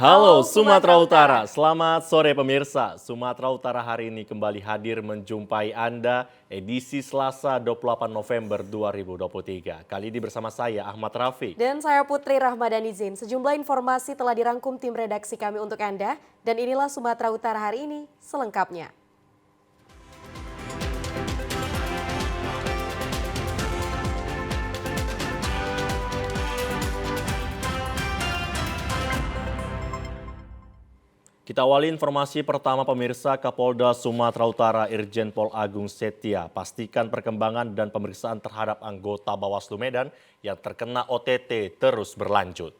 Halo Sumatera Utara, selamat sore pemirsa. Sumatera Utara hari ini kembali hadir menjumpai Anda edisi Selasa 28 November 2023. Kali ini bersama saya Ahmad Rafiq. Dan saya Putri Rahmadani Zain. Sejumlah informasi telah dirangkum tim redaksi kami untuk Anda. Dan inilah Sumatera Utara hari ini selengkapnya. Kita awali informasi pertama pemirsa. Kapolda Sumatera Utara Irjen Pol Agung Setia pastikan perkembangan dan pemeriksaan terhadap anggota Bawaslu Medan yang terkena OTT terus berlanjut.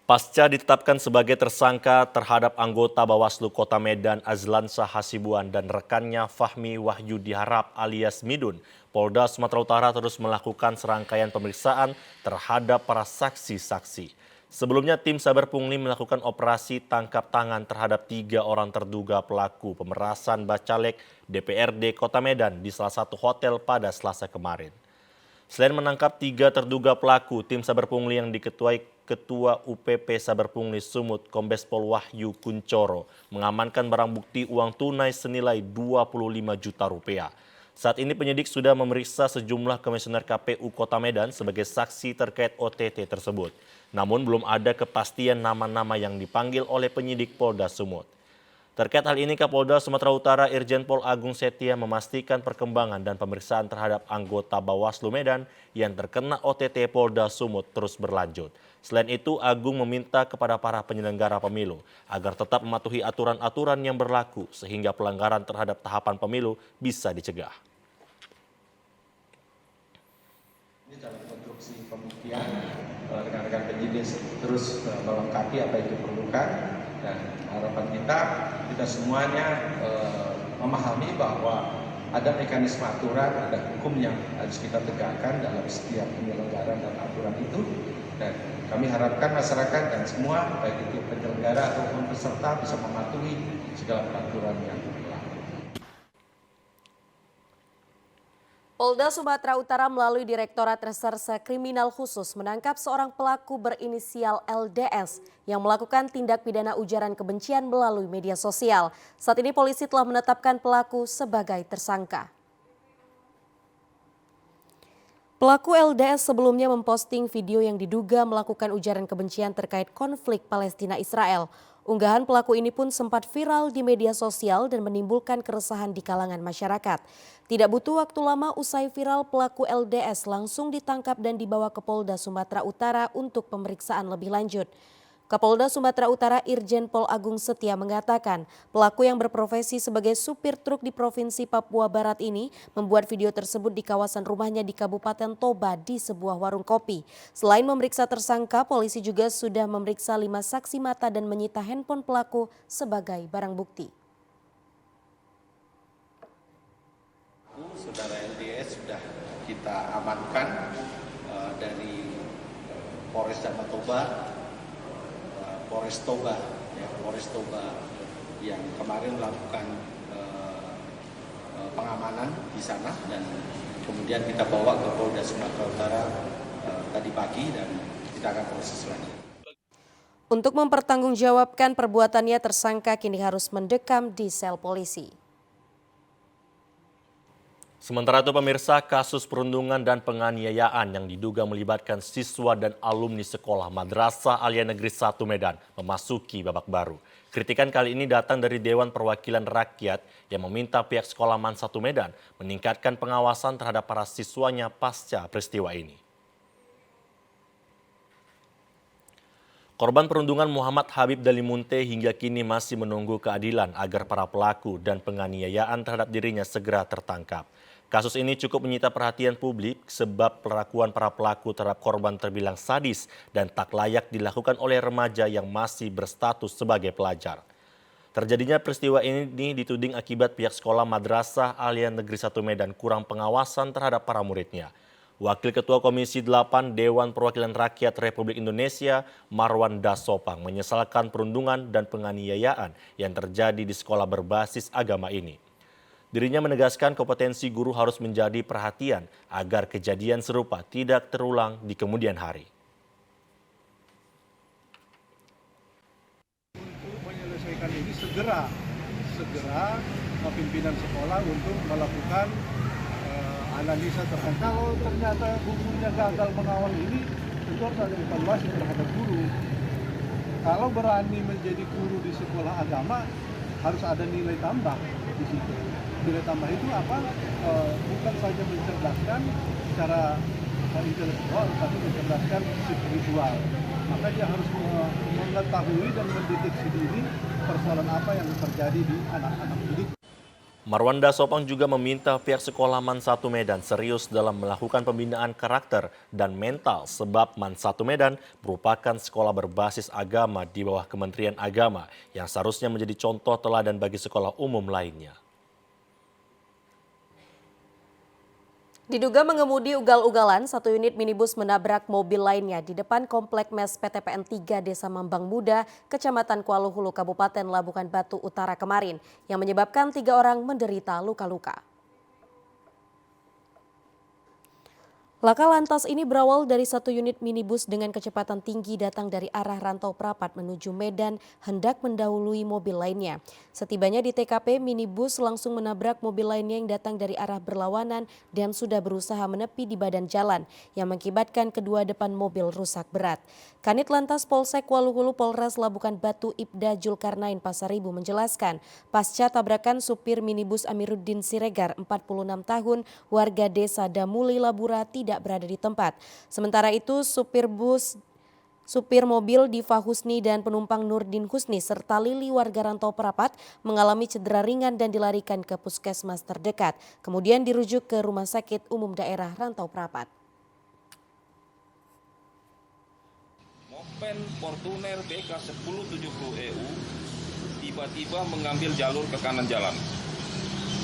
Pasca ditetapkan sebagai tersangka terhadap anggota Bawaslu Kota Medan Azlansyah Hasibuan dan rekannya Fahmi Wahyudi Harap alias Midun, Polda Sumatera Utara terus melakukan serangkaian pemeriksaan terhadap para saksi-saksi. Sebelumnya tim Saber Pungli melakukan operasi tangkap tangan terhadap 3 orang terduga pelaku pemerasan bacalek DPRD Kota Medan di salah satu hotel pada Selasa kemarin. Selain menangkap 3 terduga pelaku, tim Saber Pungli yang diketuai Ketua UPP Saber Pungli Sumut Kombes Pol Wahyu Kuncoro mengamankan barang bukti uang tunai senilai 25 juta rupiah. Saat ini penyidik sudah memeriksa sejumlah komisioner KPU Kota Medan sebagai saksi terkait OTT tersebut. Namun belum ada kepastian nama-nama yang dipanggil oleh penyidik Polda Sumut. Terkait hal ini Kapolda Sumatera Utara Irjen Pol Agung Setia memastikan perkembangan dan pemeriksaan terhadap anggota Bawaslu Medan yang terkena OTT Polda Sumut terus berlanjut. Selain itu Agung meminta kepada para penyelenggara pemilu agar tetap mematuhi aturan-aturan yang berlaku sehingga pelanggaran terhadap tahapan pemilu bisa dicegah. Ini dalam konstruksi pembuktian, rekan-rekan penyidik terus melengkapi apa yang diperlukan dan harapan kita semuanya memahami bahwa ada mekanisme aturan, ada hukum yang harus kita tegakkan dalam setiap penyelenggaraan dan aturan itu, dan kami harapkan masyarakat dan semua baik itu penyelenggara ataupun peserta bisa mematuhi segala peraturan yang berlaku. Polda Sumatera Utara melalui Direktorat Reserse Kriminal Khusus menangkap seorang pelaku berinisial LDS yang melakukan tindak pidana ujaran kebencian melalui media sosial. Saat ini polisi telah menetapkan pelaku sebagai tersangka. Pelaku LDS sebelumnya memposting video yang diduga melakukan ujaran kebencian terkait konflik Palestina-Israel. Unggahan pelaku ini pun sempat viral di media sosial dan menimbulkan keresahan di kalangan masyarakat. Tidak butuh waktu lama usai viral, pelaku LDS langsung ditangkap dan dibawa ke Polda Sumatera Utara untuk pemeriksaan lebih lanjut. Kapolda Sumatera Utara Irjen Pol Agung Setia mengatakan pelaku yang berprofesi sebagai supir truk di Provinsi Papua Barat ini membuat video tersebut di kawasan rumahnya di Kabupaten Toba di sebuah warung kopi. Selain memeriksa tersangka, polisi juga sudah memeriksa 5 saksi mata dan menyita handphone pelaku sebagai barang bukti. Saudara LDS sudah kita amankan dari Polres Danau Toba, Polres Toba yang kemarin melakukan pengamanan di sana, dan kemudian kita bawa ke Polda Sumatera Utara tadi pagi dan kita akan proses lagi. Untuk mempertanggungjawabkan perbuatannya, tersangka kini harus mendekam di sel polisi. Sementara itu pemirsa, kasus perundungan dan penganiayaan yang diduga melibatkan siswa dan alumni sekolah Madrasah Alia Negeri 1 Medan memasuki babak baru. Kritikan kali ini datang dari Dewan Perwakilan Rakyat yang meminta pihak sekolah MAN 1 Medan meningkatkan pengawasan terhadap para siswanya pasca peristiwa ini. Korban perundungan Muhammad Habib Dalimunte hingga kini masih menunggu keadilan agar para pelaku dan penganiayaan terhadap dirinya segera tertangkap. Kasus ini cukup menyita perhatian publik sebab perlakuan para pelaku terhadap korban terbilang sadis dan tak layak dilakukan oleh remaja yang masih berstatus sebagai pelajar. Terjadinya peristiwa ini dituding akibat pihak sekolah Madrasah Alia Negeri 1 Medan kurang pengawasan terhadap para muridnya. Wakil Ketua Komisi 8 Dewan Perwakilan Rakyat Republik Indonesia Marwan Dasopang menyesalkan perundungan dan penganiayaan yang terjadi di sekolah berbasis agama ini. Dirinya menegaskan kompetensi guru harus menjadi perhatian agar kejadian serupa tidak terulang di kemudian hari. segera pimpinan sekolah untuk melakukan analisa terhadap kalau ternyata gurunya gagal mengawal ini, tentu harus ada evaluasi terhadap guru. Kalau berani menjadi guru di sekolah agama, harus ada nilai tambah di situ. Nilai tambah itu apa? Bukan saja mencerdaskan secara intelektual, tapi mencerdaskan spiritual. Maka dia harus mengetahui dan mendeteksi dini persoalan apa yang terjadi di anak-anak didik. Marwanda Sopang juga meminta pihak sekolah MAN 1 Medan serius dalam melakukan pembinaan karakter dan mental sebab MAN 1 Medan merupakan sekolah berbasis agama di bawah Kementerian Agama yang seharusnya menjadi contoh teladan bagi sekolah umum lainnya. Diduga mengemudi ugal-ugalan, satu unit minibus menabrak mobil lainnya di depan Komplek Mes PTPN 3 Desa Mambang Muda, Kecamatan Kuala Hulu, Kabupaten Labuhan Batu Utara kemarin, yang menyebabkan 3 orang menderita luka-luka. Laka lantas ini berawal dari satu unit minibus dengan kecepatan tinggi datang dari arah Rantau Prapat menuju Medan hendak mendahului mobil lainnya. Setibanya di TKP, minibus langsung menabrak mobil lainnya yang datang dari arah berlawanan dan sudah berusaha menepi di badan jalan yang mengakibatkan kedua depan mobil rusak berat. Kanit Lantas Polsek Kuala Hulu Polres Labuhan Batu Ibda Julkarnain Pasaribu menjelaskan, pasca tabrakan supir minibus Amiruddin Siregar 46 tahun warga desa Damuli Labura tidak berada di tempat. Sementara itu supir mobil Diva Husni dan penumpang Nurdin Husni serta Lili warga Rantau Prapat mengalami cedera ringan dan dilarikan ke puskesmas terdekat. Kemudian dirujuk ke Rumah Sakit Umum Daerah Rantau Prapat. Mopen Fortuner BK 1070 EU tiba-tiba mengambil jalur ke kanan jalan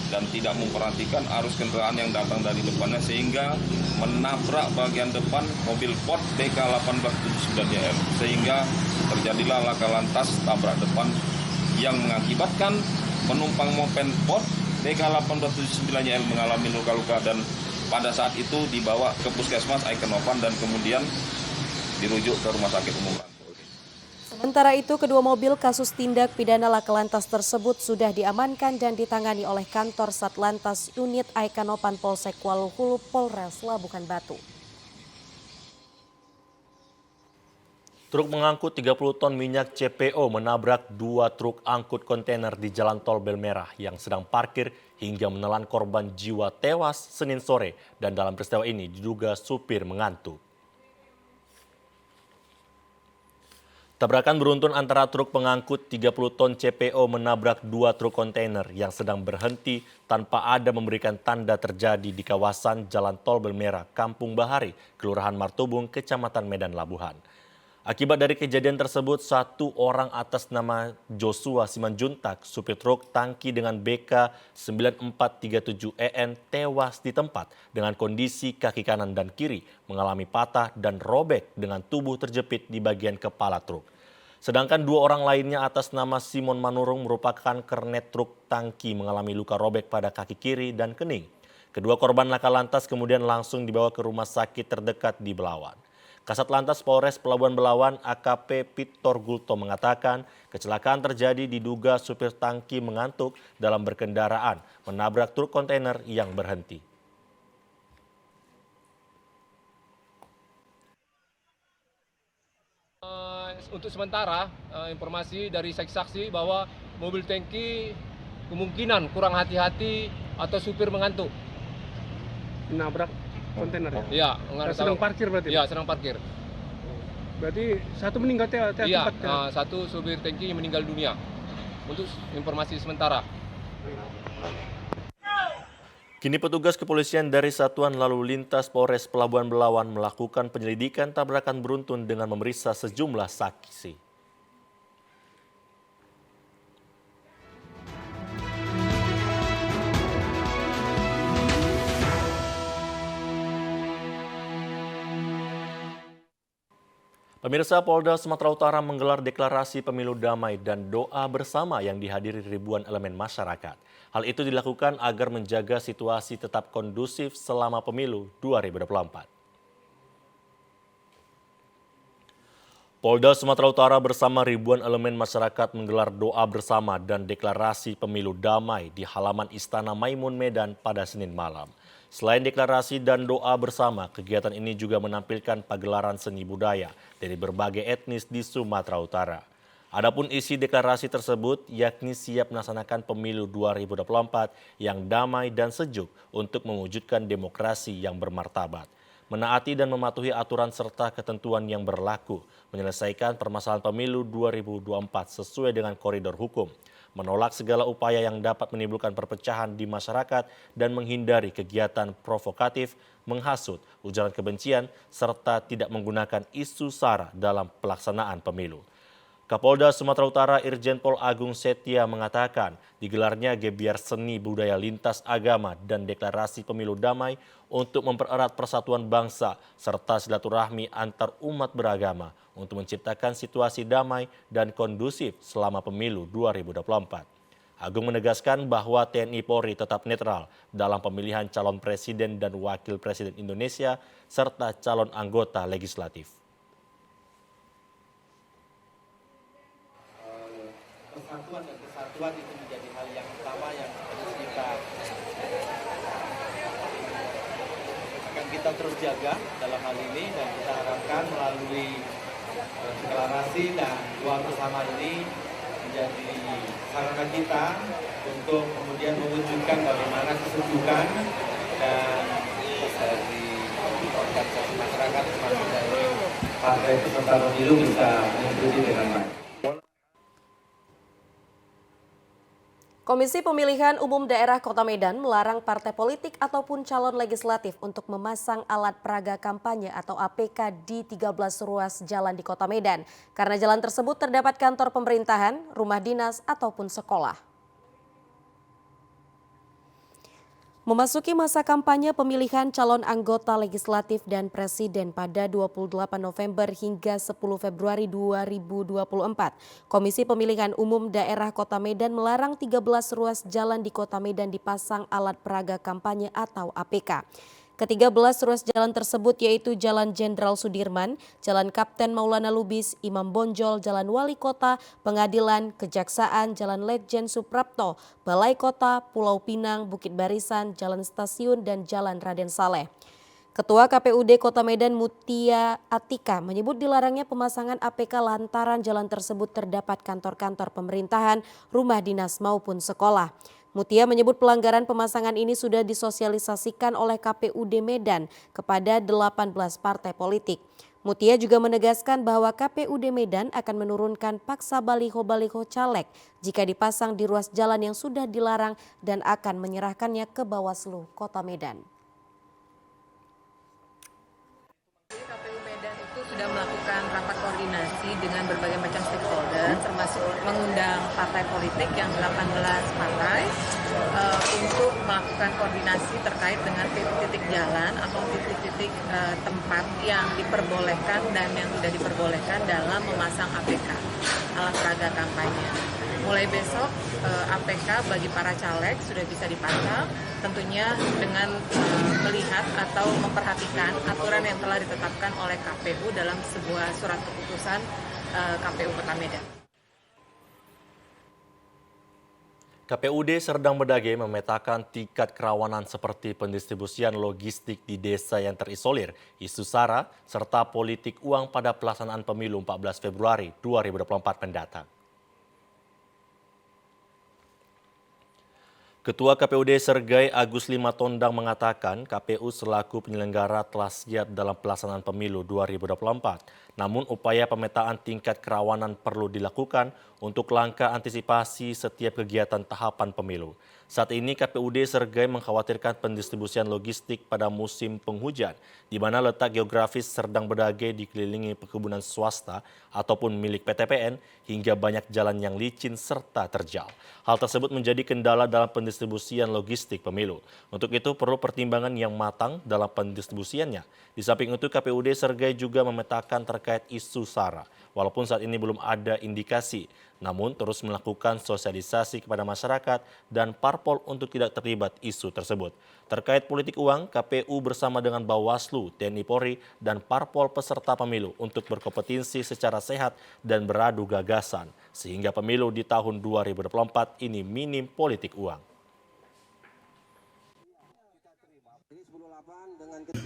dan tidak memperhatikan arus kendaraan yang datang dari depannya sehingga menabrak bagian depan mobil Ford BK 1879YL sehingga terjadilah laka lantas tabrak depan yang mengakibatkan penumpang mopen Ford BK 1879YL mengalami luka-luka dan pada saat itu dibawa ke puskesmas Aikenovan dan kemudian dirujuk ke Rumah Sakit Umum Rantau. Sementara itu, kedua mobil kasus tindak pidana laka lantas tersebut sudah diamankan dan ditangani oleh kantor Satlantas Unit Aikanopan Polsek Kuala Hulu Polres Labuhan Batu. Truk mengangkut 30 ton minyak CPO menabrak 2 truk angkut kontainer di Jalan Tol Belmerah yang sedang parkir hingga menelan korban jiwa tewas Senin sore dan dalam peristiwa ini diduga supir mengantuk. Tabrakan beruntun antara truk pengangkut 30 ton CPO menabrak 2 truk kontainer yang sedang berhenti tanpa ada memberikan tanda terjadi di kawasan Jalan Tol Belmerah, Kampung Bahari, Kelurahan Martubung, Kecamatan Medan Labuhan. Akibat dari kejadian tersebut, 1 orang atas nama Joshua Simanjuntak, supir truk tangki dengan BK 9437EN tewas di tempat dengan kondisi kaki kanan dan kiri mengalami patah dan robek dengan tubuh terjepit di bagian kepala truk. Sedangkan 2 orang lainnya atas nama Simon Manurung merupakan kernet truk tangki mengalami luka robek pada kaki kiri dan kening. Kedua korban laka lantas kemudian langsung dibawa ke rumah sakit terdekat di Belawan. Kasat Lantas Polres Pelabuhan Belawan AKP Victor Gulto mengatakan kecelakaan terjadi diduga supir tangki mengantuk dalam berkendaraan menabrak truk kontainer yang berhenti. Untuk sementara informasi dari saksi-saksi bahwa mobil tangki kemungkinan kurang hati-hati atau supir mengantuk. Menabrak kontainer ya? Iya, Sedang parkir berarti? Iya, sedang parkir. Berarti satu meninggal Iya, tempat? satu supir tangki yang meninggal dunia. Untuk informasi sementara. Kini petugas kepolisian dari Satuan Lalu Lintas Polres Pelabuhan Belawan melakukan penyelidikan tabrakan beruntun dengan memeriksa sejumlah saksi. Pemirsa, Polda Sumatera Utara menggelar deklarasi pemilu damai dan doa bersama yang dihadiri ribuan elemen masyarakat. Hal itu dilakukan agar menjaga situasi tetap kondusif selama pemilu 2024. Polda Sumatera Utara bersama ribuan elemen masyarakat menggelar doa bersama dan deklarasi pemilu damai di halaman Istana Maimun Medan pada Senin malam. Selain deklarasi dan doa bersama, kegiatan ini juga menampilkan pagelaran seni budaya dari berbagai etnis di Sumatera Utara. Adapun isi deklarasi tersebut yakni siap melaksanakan pemilu 2024 yang damai dan sejuk untuk mewujudkan demokrasi yang bermartabat, menaati dan mematuhi aturan serta ketentuan yang berlaku, menyelesaikan permasalahan pemilu 2024 sesuai dengan koridor hukum, menolak segala upaya yang dapat menimbulkan perpecahan di masyarakat dan menghindari kegiatan provokatif, menghasut, ujaran kebencian, serta tidak menggunakan isu sara dalam pelaksanaan pemilu. Kapolda Sumatera Utara Irjen Pol Agung Setia mengatakan digelarnya gebiar seni budaya lintas agama dan deklarasi pemilu damai untuk mempererat persatuan bangsa serta silaturahmi antar umat beragama untuk menciptakan situasi damai dan kondusif selama pemilu 2024. Agung menegaskan bahwa TNI Polri tetap netral dalam pemilihan calon presiden dan wakil presiden Indonesia serta calon anggota legislatif. Persatuan dan kesatuan itu menjadi hal yang utama yang harus kita terus jaga dalam hal ini, dan kita harapkan melalui deklarasi dan doa bersama ini menjadi sarana kita untuk kemudian mewujudkan bagaimana kesejukan dan dari organisasi masyarakat termasuk dari partai peserta pemilu bisa mengikuti dengan baik. Komisi Pemilihan Umum Daerah Kota Medan melarang partai politik ataupun calon legislatif untuk memasang alat peraga kampanye atau APK di 13 ruas jalan di Kota Medan karena jalan tersebut terdapat kantor pemerintahan, rumah dinas, ataupun sekolah. Memasuki masa kampanye pemilihan calon anggota legislatif dan presiden pada 28 November hingga 10 Februari 2024, Komisi Pemilihan Umum Daerah Kota Medan melarang 13 ruas jalan di Kota Medan dipasang alat peraga kampanye atau APK. Ke-13 ruas jalan tersebut yaitu Jalan Jenderal Sudirman, Jalan Kapten Maulana Lubis, Imam Bonjol, Jalan Wali Kota, Pengadilan, Kejaksaan, Jalan Letjen Suprapto, Balai Kota, Pulau Pinang, Bukit Barisan, Jalan Stasiun, dan Jalan Raden Saleh. Ketua KPUD Kota Medan Mutia Atika menyebut dilarangnya pemasangan APK lantaran jalan tersebut terdapat kantor-kantor pemerintahan, rumah dinas maupun sekolah. Mutia menyebut pelanggaran pemasangan ini sudah disosialisasikan oleh KPUD Medan kepada 18 partai politik. Mutia juga menegaskan bahwa KPUD Medan akan menurunkan paksa baliho-baliho caleg jika dipasang di ruas jalan yang sudah dilarang dan akan menyerahkannya ke Bawaslu Kota Medan. KPU Medan itu sudah melakukan rapat koordinasi dengan berbagai macam stakeholder, termasuk mengundang partai politik yang 18 partai untuk melakukan koordinasi terkait dengan titik-titik jalan atau titik-titik tempat yang diperbolehkan dan yang tidak diperbolehkan dalam memasang APK, alat peraga kampanye. Mulai besok APK bagi para caleg sudah bisa dipasang, tentunya dengan melihat atau memperhatikan aturan yang telah ditetapkan oleh KPU dalam sebuah surat keputusan KPU Kota Medan. KPUD Serdang Bedage memetakan tingkat kerawanan seperti pendistribusian logistik di desa yang terisolir, isu sara, serta politik uang pada pelaksanaan pemilu 14 Februari 2024 mendatang. Ketua KPUD Sergai Agus Limatondang mengatakan KPU selaku penyelenggara telah siap dalam pelaksanaan pemilu 2024. Namun upaya pemetaan tingkat kerawanan perlu dilakukan untuk langkah antisipasi setiap kegiatan tahapan pemilu. Saat ini KPUD Sergai mengkhawatirkan pendistribusian logistik pada musim penghujan, di mana letak geografis Serdang Bedage dikelilingi perkebunan swasta ataupun milik PTPN hingga banyak jalan yang licin serta terjal. Hal tersebut menjadi kendala dalam pendistribusian logistik pemilu. Untuk itu perlu pertimbangan yang matang dalam pendistribusiannya. Di samping itu KPUD Sergai juga memetakan terkait isu sara. Walaupun saat ini belum ada indikasi, namun terus melakukan sosialisasi kepada masyarakat dan parpol untuk tidak terlibat isu tersebut. Terkait politik uang, KPU bersama dengan Bawaslu, TNI Polri, dan parpol peserta pemilu untuk berkompetisi secara sehat dan beradu gagasan, sehingga pemilu di tahun 2024 ini minim politik uang.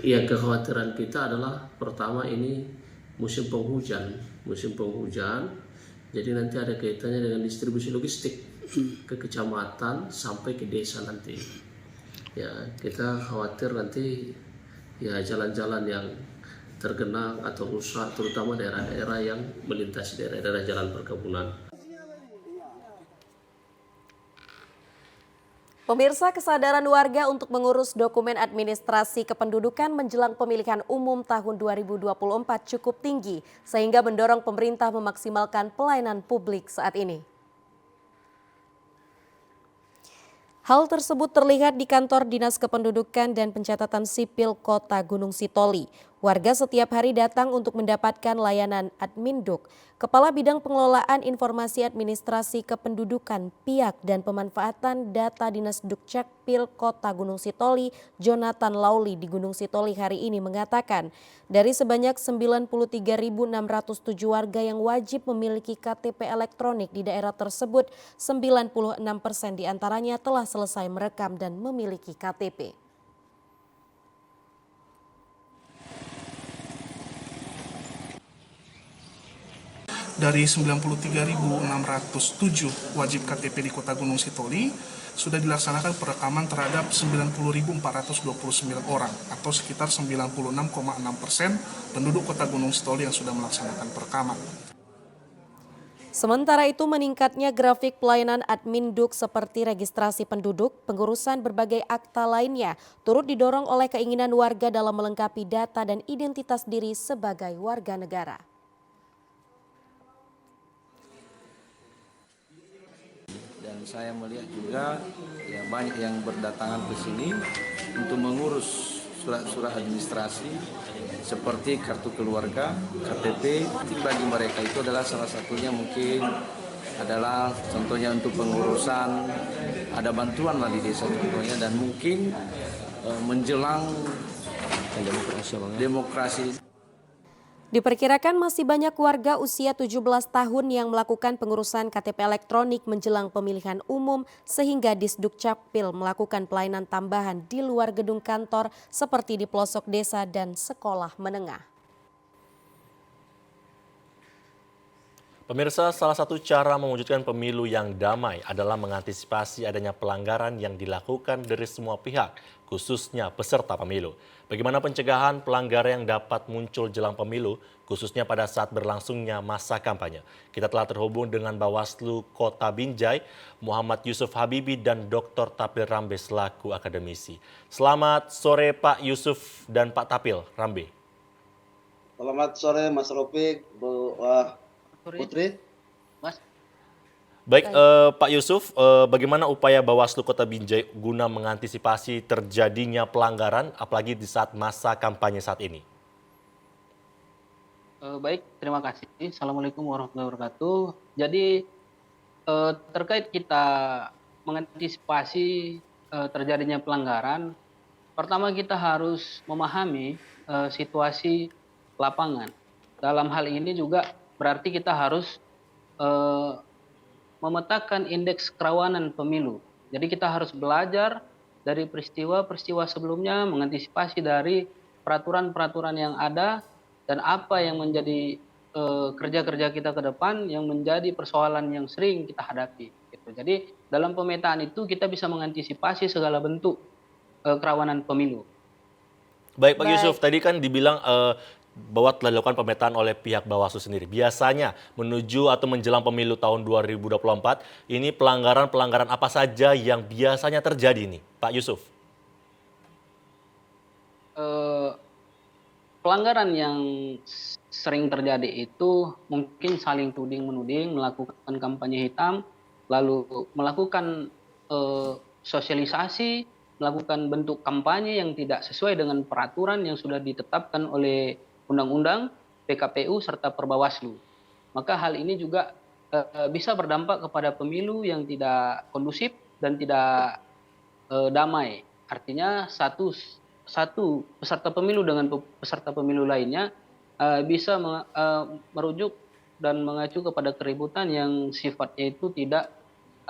Ya, kekhawatiran kita adalah pertama ini musim penghujan. Jadi nanti ada kaitannya dengan distribusi logistik ke kecamatan sampai ke desa nanti. Ya, kita khawatir nanti ya jalan-jalan yang tergenang atau rusak, terutama daerah-daerah yang melintasi daerah-daerah jalan perkebunan. Pemirsa, kesadaran warga untuk mengurus dokumen administrasi kependudukan menjelang pemilihan umum tahun 2024 cukup tinggi, sehingga mendorong pemerintah memaksimalkan pelayanan publik saat ini. Hal tersebut terlihat di kantor Dinas Kependudukan dan Pencatatan Sipil Kota Gunung Sitoli. Warga setiap hari datang untuk mendapatkan layanan Adminduk. Kepala Bidang Pengelolaan Informasi Administrasi Kependudukan, Piak dan Pemanfaatan Data Dinas Dukcapil Kota Gunung Sitoli, Jonathan Lauli di Gunung Sitoli hari ini mengatakan, dari sebanyak 93.607 warga yang wajib memiliki KTP elektronik di daerah tersebut, 96% diantaranya telah selesai merekam dan memiliki KTP. Dari 93.607 wajib KTP di Kota Gunung Sitoli, sudah dilaksanakan perekaman terhadap 90.429 orang atau sekitar 96,6% penduduk Kota Gunung Sitoli yang sudah melaksanakan perekaman. Sementara itu, meningkatnya grafik pelayanan Adminduk seperti registrasi penduduk, pengurusan berbagai akta lainnya turut didorong oleh keinginan warga dalam melengkapi data dan identitas diri sebagai warga negara. Dan saya melihat juga ya banyak yang berdatangan ke sini untuk mengurus surat-surat administrasi seperti kartu keluarga, KTP. Bagi mereka itu adalah salah satunya mungkin adalah contohnya untuk pengurusan, ada bantuan lah di desa contohnya, dan mungkin menjelang demokrasi. Diperkirakan masih banyak warga usia 17 tahun yang melakukan pengurusan KTP elektronik menjelang pemilihan umum sehingga Disdukcapil melakukan pelayanan tambahan di luar gedung kantor seperti di pelosok desa dan sekolah menengah. Pemirsa, salah satu cara mewujudkan pemilu yang damai adalah mengantisipasi adanya pelanggaran yang dilakukan dari semua pihak, khususnya peserta pemilu. Bagaimana pencegahan pelanggaran yang dapat muncul jelang pemilu, khususnya pada saat berlangsungnya masa kampanye? Kita telah terhubung dengan Bawaslu Kota Binjai, Muhammad Yusuf Habibi dan Dr. Tapil Rambe selaku akademisi. Selamat sore Pak Yusuf dan Pak Tapil Rambe. Selamat sore Mas Rofik, Bu Putri. Mas. Baik, Pak Yusuf, bagaimana upaya Bawaslu Kota Binjai guna mengantisipasi terjadinya pelanggaran, apalagi di saat masa kampanye saat ini? Baik, terima kasih. Assalamualaikum warahmatullahi wabarakatuh. Jadi terkait kita mengantisipasi terjadinya pelanggaran, pertama kita harus memahami situasi lapangan. Dalam hal ini juga berarti kita harus memetakan indeks kerawanan pemilu. Jadi kita harus belajar dari peristiwa-peristiwa sebelumnya, mengantisipasi dari peraturan-peraturan yang ada dan apa yang menjadi kerja-kerja kita ke depan yang menjadi persoalan yang sering kita hadapi. Gitu. Jadi dalam pemetaan itu kita bisa mengantisipasi segala bentuk kerawanan pemilu. Baik Pak Yusuf, tadi kan dibilang bahwa telah dilakukan pemetaan oleh pihak Bawaslu sendiri. Biasanya menuju atau menjelang pemilu tahun 2024, ini pelanggaran-pelanggaran apa saja yang biasanya terjadi nih, Pak Yusuf? Pelanggaran yang sering terjadi itu mungkin saling tuding-menuding, melakukan kampanye hitam, lalu melakukan sosialisasi, melakukan bentuk kampanye yang tidak sesuai dengan peraturan yang sudah ditetapkan oleh Undang-Undang, PKPU, serta Perbawaslu. Maka hal ini juga bisa berdampak kepada pemilu yang tidak kondusif dan tidak damai. Artinya satu peserta pemilu dengan peserta pemilu lainnya bisa merujuk dan mengacu kepada keributan yang sifatnya itu tidak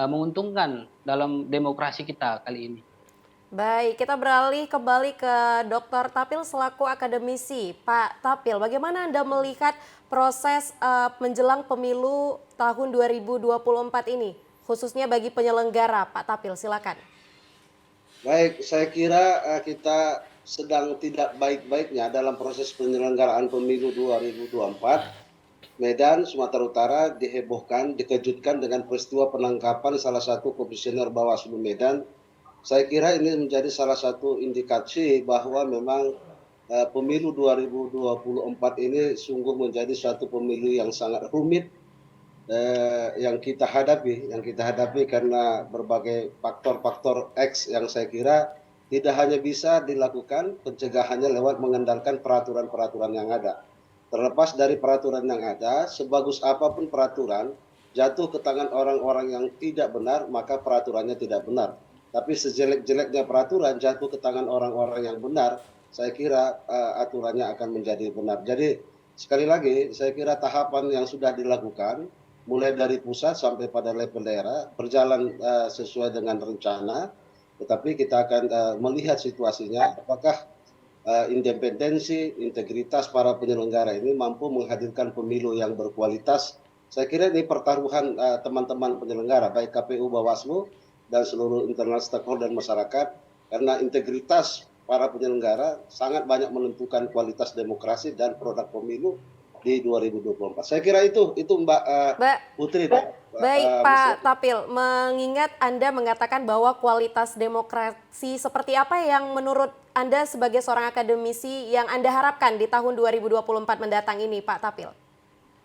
menguntungkan dalam demokrasi kita kali ini. Baik, kita beralih kembali ke Dr. Tapil selaku akademisi. Pak Tapil, bagaimana Anda melihat proses menjelang pemilu tahun 2024 ini, khususnya bagi penyelenggara? Pak Tapil, silakan. Baik, saya kira kita sedang tidak baik-baiknya dalam proses penyelenggaraan pemilu 2024. Medan, Sumatera Utara dihebohkan, dikejutkan dengan peristiwa penangkapan salah satu komisioner Bawaslu Medan. Saya kira ini menjadi salah satu indikasi bahwa memang pemilu 2024 ini sungguh menjadi suatu pemilu yang sangat rumit yang kita hadapi karena berbagai faktor-faktor X yang saya kira tidak hanya bisa dilakukan pencegahannya lewat mengandalkan peraturan-peraturan yang ada. Terlepas dari peraturan yang ada, sebagus apapun peraturan, jatuh ke tangan orang-orang yang tidak benar, maka peraturannya tidak benar. Tapi sejelek-jeleknya peraturan jatuh ke tangan orang-orang yang benar, saya kira aturannya akan menjadi benar. Jadi sekali lagi, saya kira tahapan yang sudah dilakukan, mulai dari pusat sampai pada level daerah, berjalan sesuai dengan rencana, tetapi kita akan melihat situasinya, apakah independensi, integritas para penyelenggara ini mampu menghadirkan pemilu yang berkualitas. Saya kira ini pertaruhan teman-teman penyelenggara, baik KPU, Bawaslu, dan seluruh internal stakeholder dan masyarakat, karena integritas para penyelenggara sangat banyak menentukan kualitas demokrasi dan produk pemilu di 2024. Saya kira itu Mbak Putri. Baik Pak Tapil, mengingat Anda mengatakan bahwa kualitas demokrasi seperti apa yang menurut Anda sebagai seorang akademisi yang Anda harapkan di tahun 2024 mendatang ini, Pak Tapil?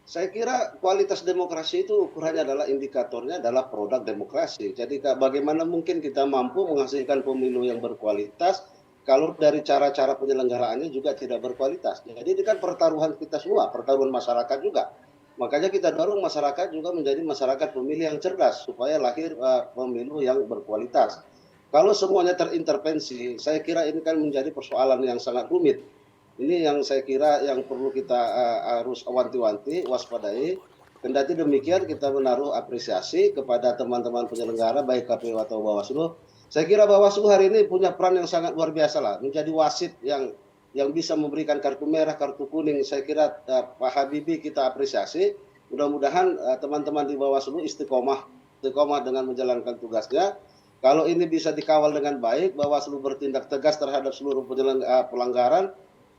Saya kira kualitas demokrasi itu ukurannya adalah indikatornya adalah produk demokrasi. Jadi bagaimana mungkin kita mampu menghasilkan pemilu yang berkualitas kalau dari cara-cara penyelenggaraannya juga tidak berkualitas. Jadi ini kan pertaruhan kita semua, pertaruhan masyarakat juga. Makanya kita dorong masyarakat juga menjadi masyarakat pemilih yang cerdas supaya lahir pemilu yang berkualitas. Kalau semuanya terintervensi, saya kira ini kan menjadi persoalan yang sangat rumit. Ini yang saya kira yang perlu kita harus wanti-wanti, waspadai. Kendati demikian kita menaruh apresiasi kepada teman-teman penyelenggara baik KPU atau Bawaslu. Saya kira Bawaslu hari ini punya peran yang sangat luar biasa lah, menjadi wasit yang bisa memberikan kartu merah, kartu kuning. Saya kira Pak Habibie kita apresiasi. Mudah-mudahan teman-teman di Bawaslu istiqomah dengan menjalankan tugasnya. Kalau ini bisa dikawal dengan baik, Bawaslu bertindak tegas terhadap seluruh pelanggaran,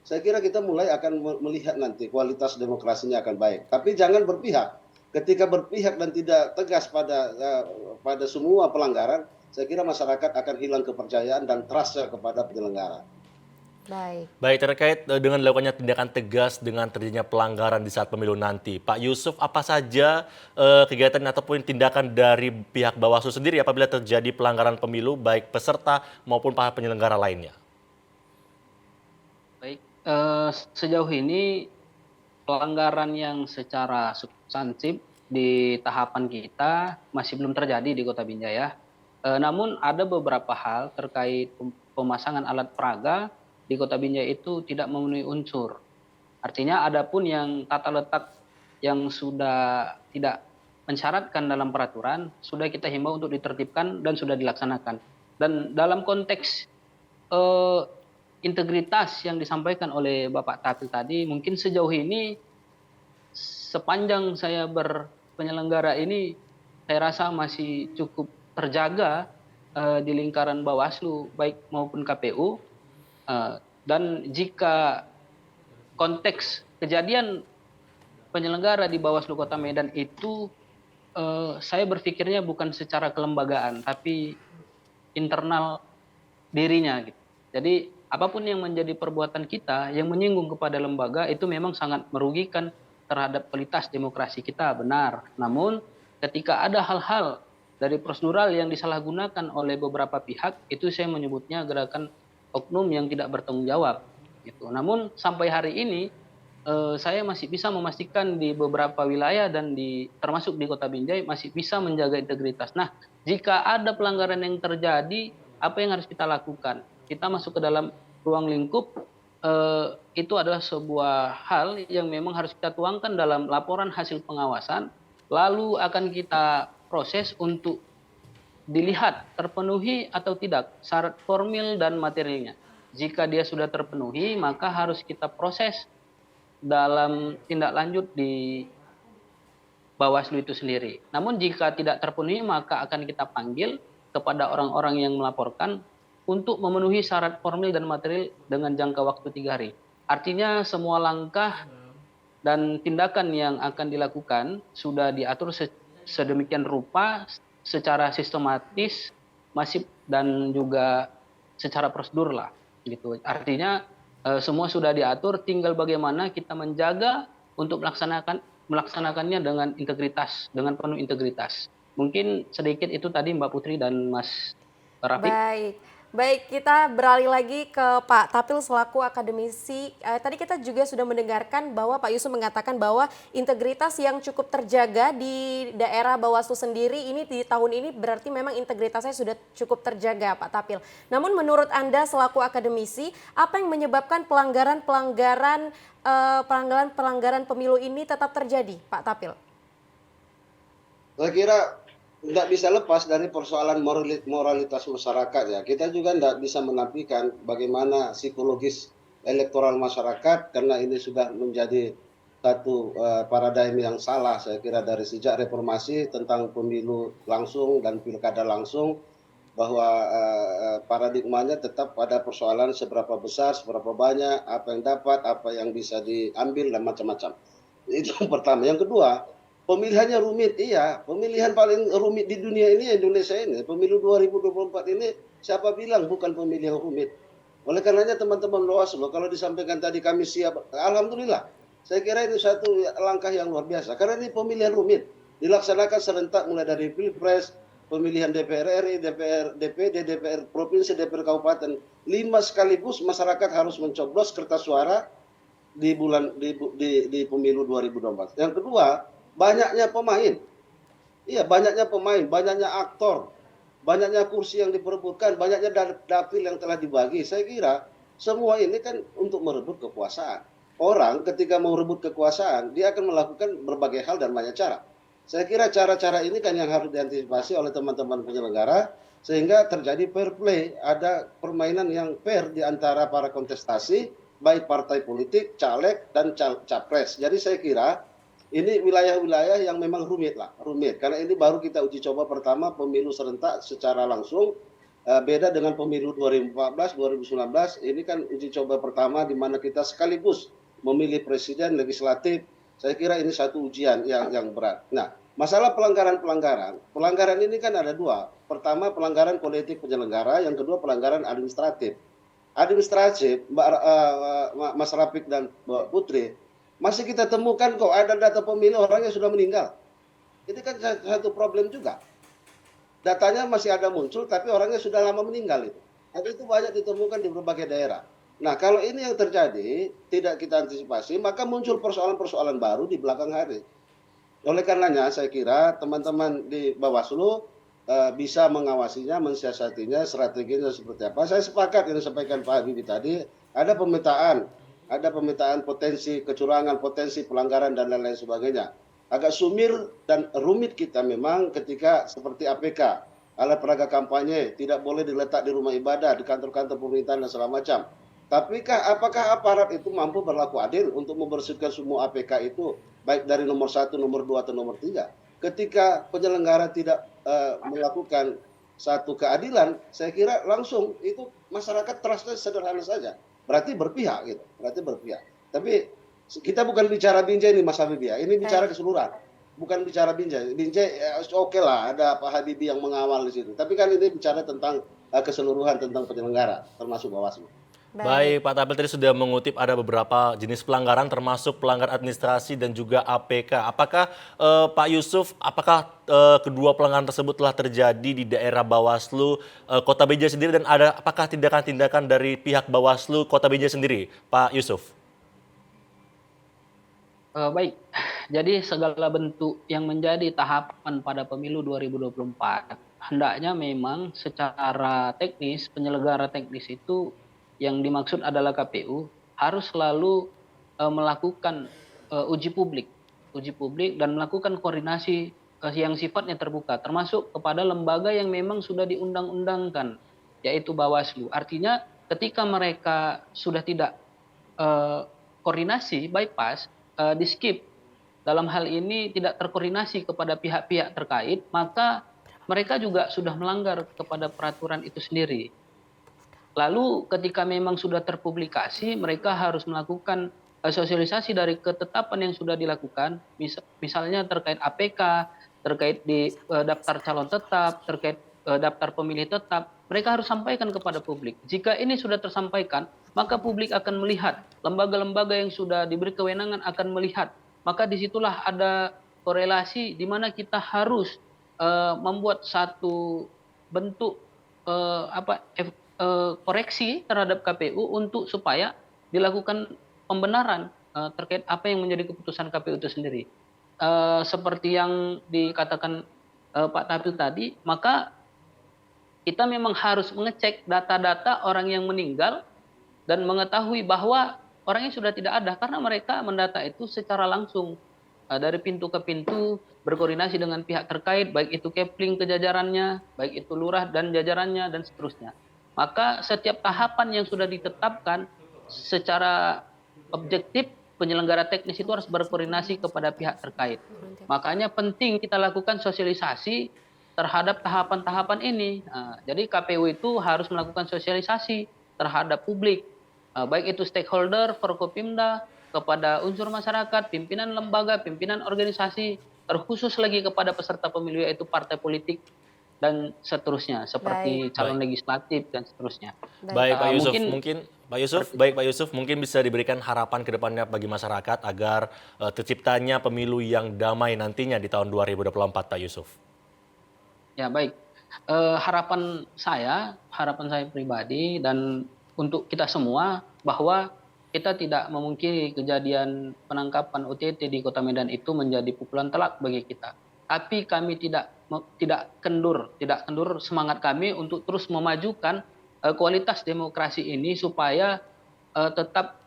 saya kira kita mulai akan melihat nanti kualitas demokrasinya akan baik. Tapi jangan berpihak. Ketika berpihak dan tidak tegas pada semua pelanggaran, saya kira masyarakat akan hilang kepercayaan dan trust kepada penyelenggara. Baik, terkait dengan dilakukannya tindakan tegas dengan terjadinya pelanggaran di saat pemilu nanti, Pak Yusuf, apa saja kegiatan ataupun tindakan dari pihak Bawaslu sendiri apabila terjadi pelanggaran pemilu, baik peserta maupun para penyelenggara lainnya? Baik, sejauh ini pelanggaran yang secara substantif di tahapan kita masih belum terjadi di Kota Binjai. Namun ada beberapa hal terkait pemasangan alat peraga di Kota Binjai itu tidak memenuhi unsur. Artinya adapun yang tata letak yang sudah tidak mensyaratkan dalam peraturan, sudah kita himbau untuk ditertibkan dan sudah dilaksanakan. Dan dalam konteks integritas yang disampaikan oleh Bapak Tapil tadi, mungkin sejauh ini sepanjang saya berpenyelenggara ini, saya rasa masih cukup terjaga di lingkaran Bawaslu baik maupun KPU. Dan jika konteks kejadian penyelenggara di Bawaslu Kota Medan itu, saya berpikirnya bukan secara kelembagaan, tapi internal dirinya. Gitu. Jadi apapun yang menjadi perbuatan kita yang menyinggung kepada lembaga itu memang sangat merugikan terhadap kualitas demokrasi kita, benar. Namun ketika ada hal-hal dari prosedural yang disalahgunakan oleh beberapa pihak, itu saya menyebutnya gerakan oknum yang tidak bertanggung jawab. Gitu. Namun sampai hari ini saya masih bisa memastikan di beberapa wilayah dan termasuk di Kota Binjai masih bisa menjaga integritas. Nah, jika ada pelanggaran yang terjadi, apa yang harus kita lakukan? Kita masuk ke dalam ruang lingkup, itu adalah sebuah hal yang memang harus kita tuangkan dalam laporan hasil pengawasan, lalu akan kita proses untuk dilihat terpenuhi atau tidak syarat formil dan materialnya. Jika dia sudah terpenuhi, maka harus kita proses dalam tindak lanjut di Bawaslu itu sendiri. Namun jika tidak terpenuhi, maka akan kita panggil kepada orang-orang yang melaporkan untuk memenuhi syarat formil dan material dengan jangka waktu 3 hari. Artinya semua langkah dan tindakan yang akan dilakukan sudah diatur sedemikian rupa secara sistematis, masif, dan juga secara prosedur lah. Gitu. Artinya semua sudah diatur, tinggal bagaimana kita menjaga untuk melaksanakannya dengan integritas, dengan penuh integritas. Mungkin sedikit itu tadi Mbak Putri dan Mas Rafiq. Baik, kita beralih lagi ke Pak Tapil selaku akademisi. Tadi kita juga sudah mendengarkan bahwa Pak Yusuf mengatakan bahwa integritas yang cukup terjaga di daerah Bawaslu sendiri ini di tahun ini berarti memang integritasnya sudah cukup terjaga, Pak Tapil. Namun menurut Anda selaku akademisi, apa yang menyebabkan pelanggaran pemilu ini tetap terjadi, Pak Tapil? Saya kira tidak bisa lepas dari persoalan moralitas masyarakat ya. Kita juga tidak bisa menafikan bagaimana psikologis elektoral masyarakat karena ini sudah menjadi satu paradigma yang salah saya kira dari sejak reformasi tentang pemilu langsung dan pilkada langsung, bahwa paradigmanya tetap pada persoalan seberapa besar, seberapa banyak, apa yang dapat, apa yang bisa diambil dan macam-macam. Itu yang pertama. Yang kedua, pemilihannya rumit, iya. Pemilihan paling rumit di dunia ini Indonesia ini. Pemilu 2024 ini siapa bilang bukan pemilihan rumit. Oleh karenanya teman-teman Bawaslu, kalau disampaikan tadi kami siap, alhamdulillah. Saya kira ini satu langkah yang luar biasa. Karena ini pemilihan rumit. Dilaksanakan serentak mulai dari Pilpres, pemilihan DPR RI, DPD, DPR Provinsi, DPR Kabupaten. 5 sekaligus masyarakat harus mencoblos kertas suara di pemilu 2024. Yang kedua, banyaknya pemain. Iya, banyaknya pemain, banyaknya aktor, banyaknya kursi yang diperebutkan, banyaknya dapil yang telah dibagi. Saya kira semua ini kan untuk merebut kekuasaan. Orang ketika mau merebut kekuasaan, dia akan melakukan berbagai hal dan banyak cara. Saya kira cara-cara ini kan yang harus diantisipasi oleh teman-teman penyelenggara, sehingga terjadi fair play, ada permainan yang fair di antara para kontestasi, baik partai politik, caleg, dan capres. Jadi saya kira ini wilayah-wilayah yang memang rumit. Karena ini baru kita uji coba pertama pemilu serentak secara langsung. Beda dengan pemilu 2014, 2019, ini kan uji coba pertama di mana kita sekaligus memilih presiden, legislatif. Saya kira ini satu ujian yang berat. Nah, masalah pelanggaran ini kan ada dua. Pertama pelanggaran politik penyelenggara, yang kedua pelanggaran administratif. Mas Rafiq dan Mbak Putri, masih kita temukan kok ada data pemilu orang yang sudah meninggal. Ini kan satu problem juga. Datanya masih ada muncul, tapi orangnya sudah lama meninggal itu. Itu banyak ditemukan di berbagai daerah. Nah, kalau ini yang terjadi, tidak kita antisipasi, maka muncul persoalan-persoalan baru di belakang hari. Oleh karenanya, saya kira teman-teman di Bawaslu bisa mengawasinya, mensiasatinya, strateginya seperti apa. Saya sepakat yang disampaikan Pak Habibie tadi, ada pemetaan potensi kecurangan, potensi pelanggaran, dan lain-lain sebagainya. Agak sumir dan rumit kita memang ketika seperti APK, alat peraga kampanye, tidak boleh diletak di rumah ibadah, di kantor-kantor pemerintahan, dan segala macam. Tapi apakah aparat itu mampu berlaku adil untuk membersihkan semua APK itu, baik dari nomor 1, nomor 2, atau nomor 3? Ketika penyelenggara tidak melakukan satu keadilan, saya kira langsung itu masyarakat trustnya sederhana saja. Berarti berpihak gitu, Tapi kita bukan bicara Binjai ini Mas Habibie ya, ini bicara keseluruhan. Bukan bicara Binjai oke lah ada Pak Habibie yang mengawal di situ. Tapi kan ini bicara tentang keseluruhan tentang penyelenggara termasuk Bawaslu. Baik, Pak Tapil tadi sudah mengutip ada beberapa jenis pelanggaran termasuk pelanggaran administrasi dan juga APK. Apakah Pak Yusuf, kedua pelanggaran tersebut telah terjadi di daerah Bawaslu Kota Binjai sendiri dan apakah tindakan-tindakan dari pihak Bawaslu Kota Binjai sendiri, Pak Yusuf? Baik, jadi segala bentuk yang menjadi tahapan pada pemilu 2024 hendaknya memang secara teknis, penyelenggara teknis itu yang dimaksud adalah KPU harus selalu melakukan uji publik dan melakukan koordinasi yang sifatnya terbuka, termasuk kepada lembaga yang memang sudah diundang-undangkan, yaitu Bawaslu. Artinya ketika mereka sudah tidak koordinasi, bypass, di skip, dalam hal ini tidak terkoordinasi kepada pihak-pihak terkait, maka mereka juga sudah melanggar kepada peraturan itu sendiri. Lalu ketika memang sudah terpublikasi, mereka harus melakukan sosialisasi dari ketetapan yang sudah dilakukan, misalnya terkait APK, terkait di daftar calon tetap, terkait daftar pemilih tetap, mereka harus sampaikan kepada publik. Jika ini sudah tersampaikan, maka publik akan melihat, lembaga-lembaga yang sudah diberi kewenangan akan melihat. Maka disitulah ada korelasi di mana kita harus membuat satu bentuk koreksi terhadap KPU untuk supaya dilakukan pembenaran terkait apa yang menjadi keputusan KPU itu sendiri. Seperti yang dikatakan Pak Tapil tadi, maka kita memang harus mengecek data-data orang yang meninggal dan mengetahui bahwa orangnya sudah tidak ada karena mereka mendata itu secara langsung dari pintu ke pintu, berkoordinasi dengan pihak terkait, baik itu Kepling ke jajarannya, baik itu lurah dan jajarannya, dan seterusnya. Maka setiap tahapan yang sudah ditetapkan secara objektif, penyelenggara teknis itu harus berkoordinasi kepada pihak terkait. Makanya penting kita lakukan sosialisasi terhadap tahapan-tahapan ini. Jadi KPU itu harus melakukan sosialisasi terhadap publik, baik itu stakeholder, Forkopimda, kepada unsur masyarakat, pimpinan lembaga, pimpinan organisasi, terkhusus lagi kepada peserta pemilu yaitu partai politik dan seterusnya, seperti calon legislatif dan seterusnya. Baik Pak Yusuf, Pak Yusuf, mungkin bisa diberikan harapan ke depannya bagi masyarakat agar terciptanya pemilu yang damai nantinya di tahun 2024, Pak Yusuf. Ya baik, harapan saya pribadi dan untuk kita semua bahwa kita tidak memungkiri kejadian penangkapan OTT di Kota Medan itu menjadi pukulan telak bagi kita. Tapi kami tidak kendur semangat kami untuk terus memajukan kualitas demokrasi ini supaya tetap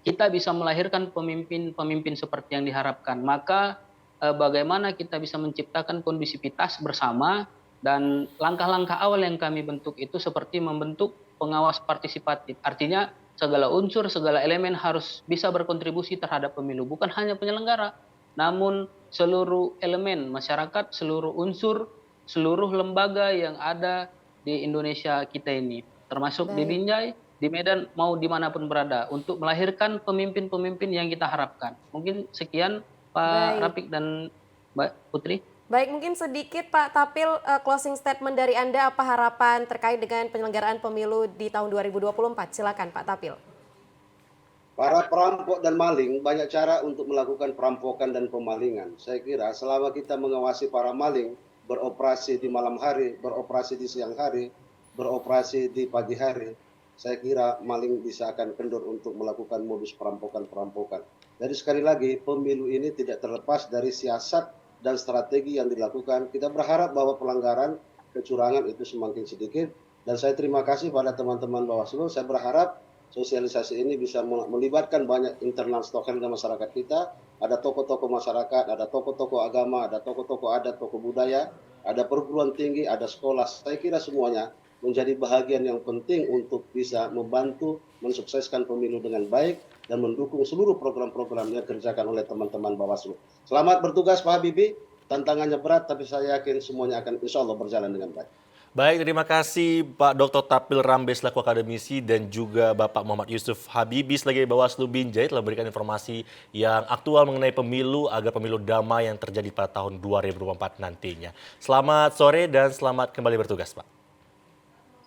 kita bisa melahirkan pemimpin-pemimpin seperti yang diharapkan. Maka bagaimana kita bisa menciptakan kondisivitas bersama, dan langkah-langkah awal yang kami bentuk itu seperti membentuk pengawas partisipatif. Artinya segala unsur, segala elemen harus bisa berkontribusi terhadap pemilu. Bukan hanya penyelenggara, namun seluruh elemen masyarakat, seluruh unsur, seluruh lembaga yang ada di Indonesia kita ini. Termasuk di Binjai, di Medan, mau dimanapun berada. Untuk melahirkan pemimpin-pemimpin yang kita harapkan. Mungkin sekian Pak Rafiq dan Mbak Putri. Baik, mungkin sedikit Pak Tapil, closing statement dari Anda, apa harapan terkait dengan penyelenggaraan pemilu di tahun 2024? Silakan Pak Tapil. Para perampok dan maling banyak cara untuk melakukan perampokan dan pemalingan. Saya kira selama kita mengawasi para maling beroperasi di malam hari, beroperasi di siang hari, beroperasi di pagi hari, saya kira maling bisa akan kendur untuk melakukan modus perampokan-perampokan. Jadi sekali lagi, pemilu ini tidak terlepas dari siasat dan strategi yang dilakukan. Kita berharap bahwa pelanggaran, kecurangan itu semakin sedikit. Dan saya terima kasih pada teman-teman Bawaslu. Saya berharap sosialisasi ini bisa melibatkan banyak internal stakeholder masyarakat kita. Ada tokoh-tokoh masyarakat, ada tokoh-tokoh agama, ada tokoh-tokoh adat, tokoh budaya, ada perguruan tinggi, ada sekolah. Saya kira semuanya menjadi bahagian yang penting untuk bisa membantu mensukseskan pemilu dengan baik dan mendukung seluruh program-program yang dikerjakan oleh teman-teman Bawaslu. Selamat bertugas Pak Habibie, tantangannya berat tapi saya yakin semuanya akan insya Allah berjalan dengan baik. Baik, terima kasih Pak Dr. Tapil Rambe selaku akademisi dan juga Bapak Muhammad Yusuf Habibie sebagai Bawaslu Binjai telah memberikan informasi yang aktual mengenai pemilu agar pemilu damai yang terjadi pada tahun 2024 nantinya. Selamat sore dan selamat kembali bertugas Pak.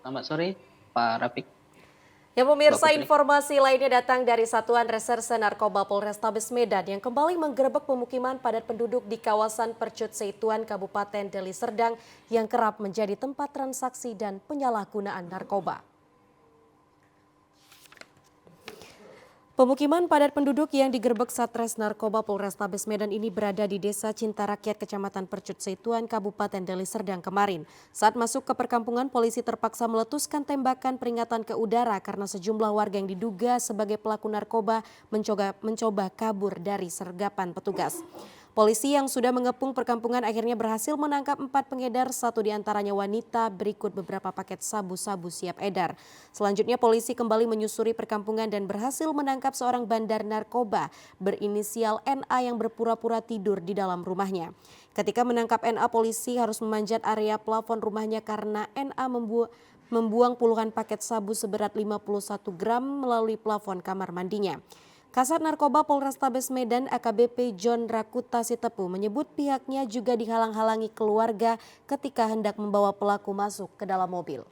Selamat sore Pak Rafiq. Ya pemirsa, informasi lainnya datang dari Satuan Reserse Narkoba Polrestabes Medan yang kembali menggerebek pemukiman padat penduduk di kawasan Percut Seituan Kabupaten Deli Serdang yang kerap menjadi tempat transaksi dan penyalahgunaan narkoba. Pemukiman padat penduduk yang digerebek Satres Narkoba Polrestabes Medan ini berada di Desa Cinta Rakyat, Kecamatan Percut Seituan, Kabupaten Deli Serdang kemarin. Saat masuk ke perkampungan, polisi terpaksa meletuskan tembakan peringatan ke udara karena sejumlah warga yang diduga sebagai pelaku narkoba mencoba kabur dari sergapan petugas. Polisi yang sudah mengepung perkampungan akhirnya berhasil menangkap 4 pengedar, 1 diantaranya wanita, berikut beberapa paket sabu-sabu siap edar. Selanjutnya polisi kembali menyusuri perkampungan dan berhasil menangkap seorang bandar narkoba berinisial NA yang berpura-pura tidur di dalam rumahnya. Ketika menangkap NA, polisi harus memanjat area plafon rumahnya karena NA membuang puluhan paket sabu seberat 51 gram melalui plafon kamar mandinya. Kasat Narkoba Polrestabes Medan AKBP John Rakuta Sitepu menyebut pihaknya juga dihalang-halangi keluarga ketika hendak membawa pelaku masuk ke dalam mobil.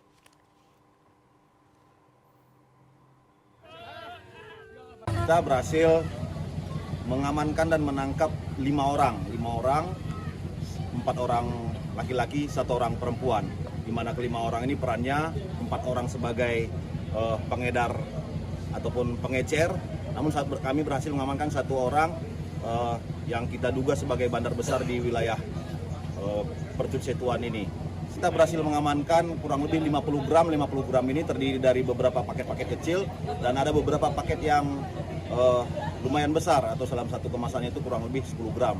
Kita berhasil mengamankan dan menangkap 5 orang, 4 orang laki-laki, 1 orang perempuan. Di mana ke-5 orang ini perannya 4 orang sebagai pengedar ataupun pengecer. Namun saat kami berhasil mengamankan 1 orang yang kita duga sebagai bandar besar di wilayah Percut Seituan ini. Kita berhasil mengamankan kurang lebih 50 gram ini terdiri dari beberapa paket-paket kecil dan ada beberapa paket yang lumayan besar atau dalam satu kemasannya itu kurang lebih 10 gram.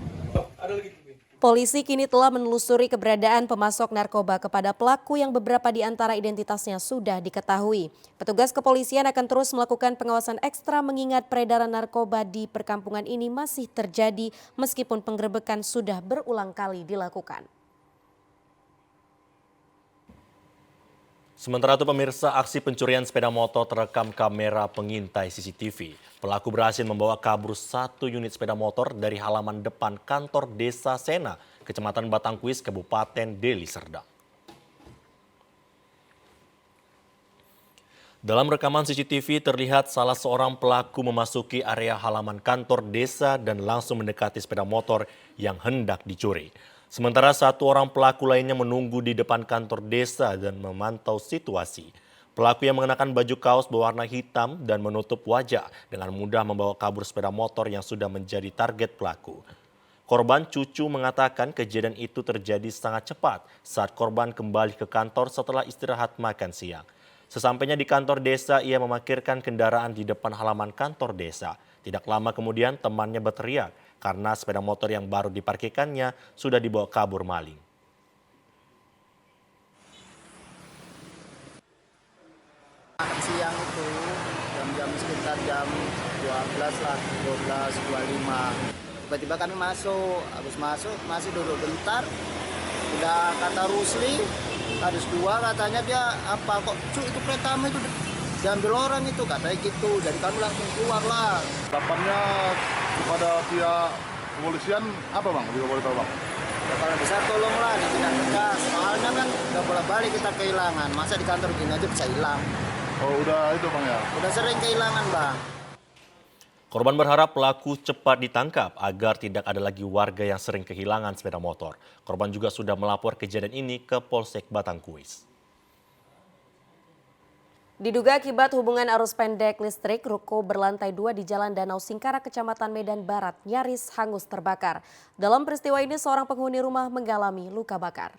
Polisi kini telah menelusuri keberadaan pemasok narkoba kepada pelaku yang beberapa di antara identitasnya sudah diketahui. Petugas kepolisian akan terus melakukan pengawasan ekstra mengingat peredaran narkoba di perkampungan ini masih terjadi meskipun penggerebekan sudah berulang kali dilakukan. Sementara itu pemirsa, aksi pencurian sepeda motor terekam kamera pengintai CCTV. Pelaku berhasil membawa kabur 1 unit sepeda motor dari halaman depan kantor Desa Sena, Kecamatan Batangkuis, Kabupaten Deli Serdang. Dalam rekaman CCTV terlihat salah seorang pelaku memasuki area halaman kantor desa dan langsung mendekati sepeda motor yang hendak dicuri. Sementara 1 orang pelaku lainnya menunggu di depan kantor desa dan memantau situasi. Pelaku yang mengenakan baju kaos berwarna hitam dan menutup wajah dengan mudah membawa kabur sepeda motor yang sudah menjadi target pelaku. Korban Cucu mengatakan kejadian itu terjadi sangat cepat saat korban kembali ke kantor setelah istirahat makan siang. Sesampainya di kantor desa, ia memarkirkan kendaraan di depan halaman kantor desa. Tidak lama kemudian temannya berteriak karena sepeda motor yang baru diparkirkannya sudah dibawa kabur maling. Siang itu jam-jam sekitar jam 12 lah, 12.25. Tiba-tiba kami masuk, habis masuk masih duduk bentar, udah kata Rusli, harus 2 katanya dia apa kok Cuk itu pertama itu diambil orang itu katanya gitu, jadi kami langsung keluar lah. Harapannya kepada pihak kepolisian apa bang? Jika boleh tahu bang? Ya, kalau bisa tolonglah ditindak tegas, soalnya kan nggak boleh balik kita kehilangan, masa di kantor gini aja bisa hilang. Oh udah itu bang ya? Udah sering kehilangan bang. Korban berharap pelaku cepat ditangkap agar tidak ada lagi warga yang sering kehilangan sepeda motor. Korban juga sudah melapor kejadian ini ke Polsek Batangkuis. Diduga akibat hubungan arus pendek listrik, ruko berlantai 2 di Jalan Danau Singkara, Kecamatan Medan Barat, nyaris hangus terbakar. Dalam peristiwa ini, seorang penghuni rumah mengalami luka bakar.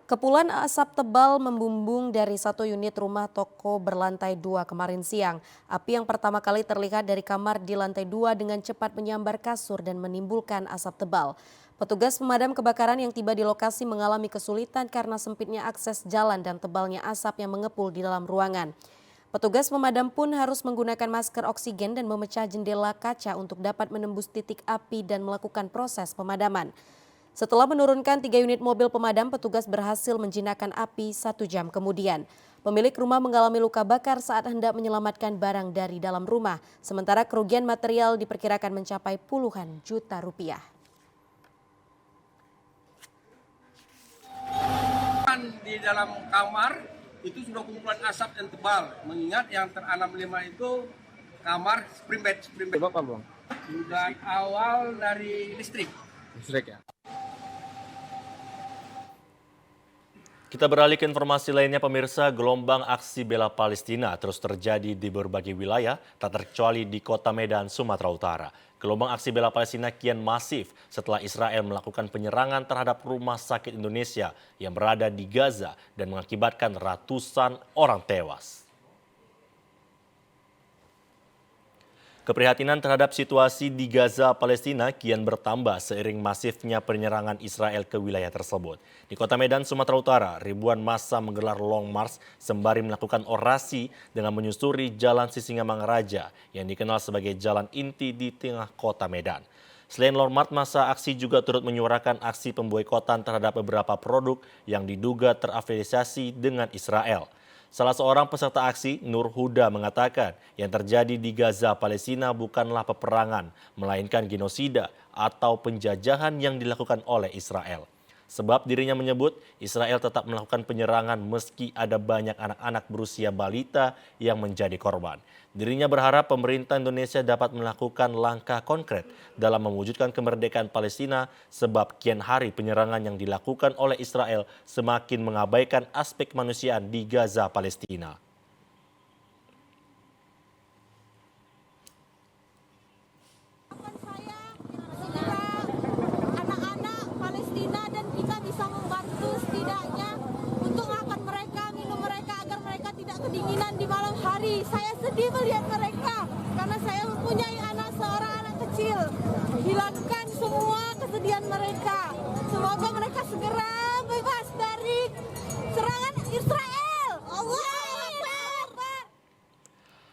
Kepulan asap tebal membumbung dari 1 unit rumah toko berlantai 2 kemarin siang. Api yang pertama kali terlihat dari kamar di lantai 2 dengan cepat menyambar kasur dan menimbulkan asap tebal. Petugas pemadam kebakaran yang tiba di lokasi mengalami kesulitan karena sempitnya akses jalan dan tebalnya asap yang mengepul di dalam ruangan. Petugas pemadam pun harus menggunakan masker oksigen dan memecah jendela kaca untuk dapat menembus titik api dan melakukan proses pemadaman. Setelah menurunkan 3 unit mobil pemadam, petugas berhasil menjinakkan api 1 jam kemudian. Pemilik rumah mengalami luka bakar saat hendak menyelamatkan barang dari dalam rumah. Sementara kerugian material diperkirakan mencapai puluhan juta rupiah. Di dalam kamar itu sudah kumpulan asap yang tebal. Mengingat yang ter-65 itu kamar spring bed. Coba bang? Dugaan awal dari listrik. Listrik ya? Kita beralih ke informasi lainnya, pemirsa. Gelombang aksi bela Palestina terus terjadi di berbagai wilayah, tak terkecuali di kota Medan, Sumatera Utara. Gelombang aksi bela Palestina kian masif setelah Israel melakukan penyerangan terhadap rumah sakit Indonesia yang berada di Gaza dan mengakibatkan ratusan orang tewas. Keprihatinan terhadap situasi di Gaza, Palestina kian bertambah seiring masifnya penyerangan Israel ke wilayah tersebut. Di kota Medan, Sumatera Utara, ribuan massa menggelar long march sembari melakukan orasi dengan menyusuri Jalan Sisingamangaraja yang dikenal sebagai jalan inti di tengah kota Medan. Selain long march, massa aksi juga turut menyuarakan aksi pemboikotan terhadap beberapa produk yang diduga terafiliasi dengan Israel. Salah seorang peserta aksi, Nur Huda, mengatakan yang terjadi di Gaza, Palestina bukanlah peperangan, melainkan genosida atau penjajahan yang dilakukan oleh Israel. Sebab dirinya menyebut Israel tetap melakukan penyerangan meski ada banyak anak-anak berusia balita yang menjadi korban. Dirinya berharap pemerintah Indonesia dapat melakukan langkah konkret dalam mewujudkan kemerdekaan Palestina sebab kian hari penyerangan yang dilakukan oleh Israel semakin mengabaikan aspek kemanusiaan di Gaza, Palestina. Anak-anak Palestina dan kita bisa membantu setidaknya untuk makan mereka, minum mereka agar mereka tidak kedinginan di malam hari. Saya sedih melihat mereka karena saya mempunyai seorang anak kecil. Hilangkan semua kesedihan mereka. Semoga mereka segera bebas dari serangan Israel. Allahu Akbar.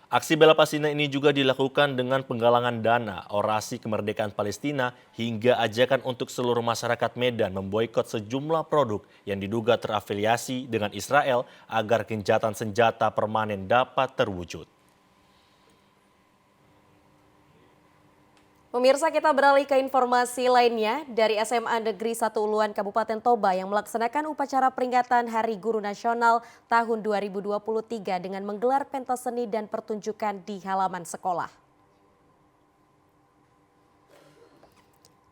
Aksi bela Palestina ini juga dilakukan dengan penggalangan dana, orasi kemerdekaan Palestina, hingga ajakan untuk seluruh masyarakat Medan memboikot sejumlah produk yang diduga terafiliasi dengan Israel agar gencatan senjata permanen dapat terwujud. Pemirsa, kita beralih ke informasi lainnya dari SMA Negeri 1 Uluan Kabupaten Toba yang melaksanakan upacara peringatan Hari Guru Nasional tahun 2023 dengan menggelar pentas seni dan pertunjukan di halaman sekolah.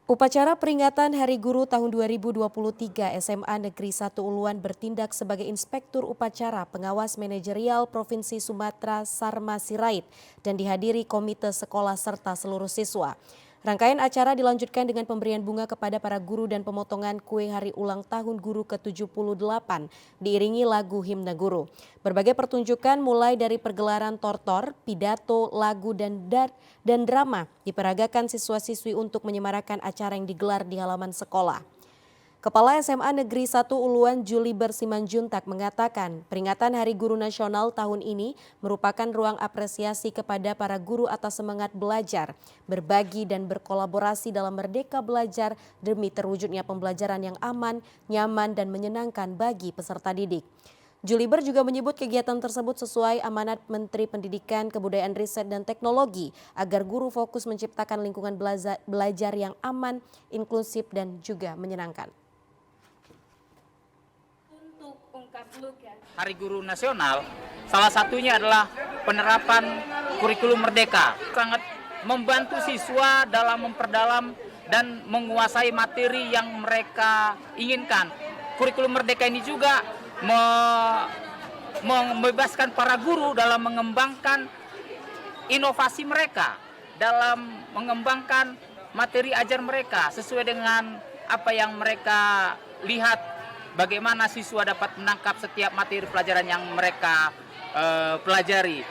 Upacara peringatan Hari Guru tahun 2023 SMA Negeri 1 Uluan bertindak sebagai Inspektur Upacara Pengawas Manajerial Provinsi Sumatera Sarma Sirait dan dihadiri komite sekolah serta seluruh siswa. Rangkaian acara dilanjutkan dengan pemberian bunga kepada para guru dan pemotongan kue hari ulang tahun guru ke-78 diiringi lagu himne guru. Berbagai pertunjukan mulai dari pergelaran tortor, pidato, lagu dan drama diperagakan siswa-siswi untuk menyemarakan acara yang digelar di halaman sekolah. Kepala SMA Negeri 1 Uluan Juliber Simanjuntak mengatakan peringatan Hari Guru Nasional tahun ini merupakan ruang apresiasi kepada para guru atas semangat belajar, berbagi dan berkolaborasi dalam merdeka belajar demi terwujudnya pembelajaran yang aman, nyaman dan menyenangkan bagi peserta didik. Juliber juga menyebut kegiatan tersebut sesuai amanat Menteri Pendidikan, Kebudayaan, Riset, dan Teknologi agar guru fokus menciptakan lingkungan belajar yang aman, inklusif, dan juga menyenangkan. Hari Guru Nasional, salah satunya adalah penerapan kurikulum merdeka. Sangat membantu siswa dalam memperdalam dan menguasai materi yang mereka inginkan. Kurikulum merdeka ini juga membebaskan para guru dalam mengembangkan inovasi mereka, dalam mengembangkan materi ajar mereka sesuai dengan apa yang mereka lihat, bagaimana siswa dapat menangkap setiap materi pelajaran yang mereka pelajari.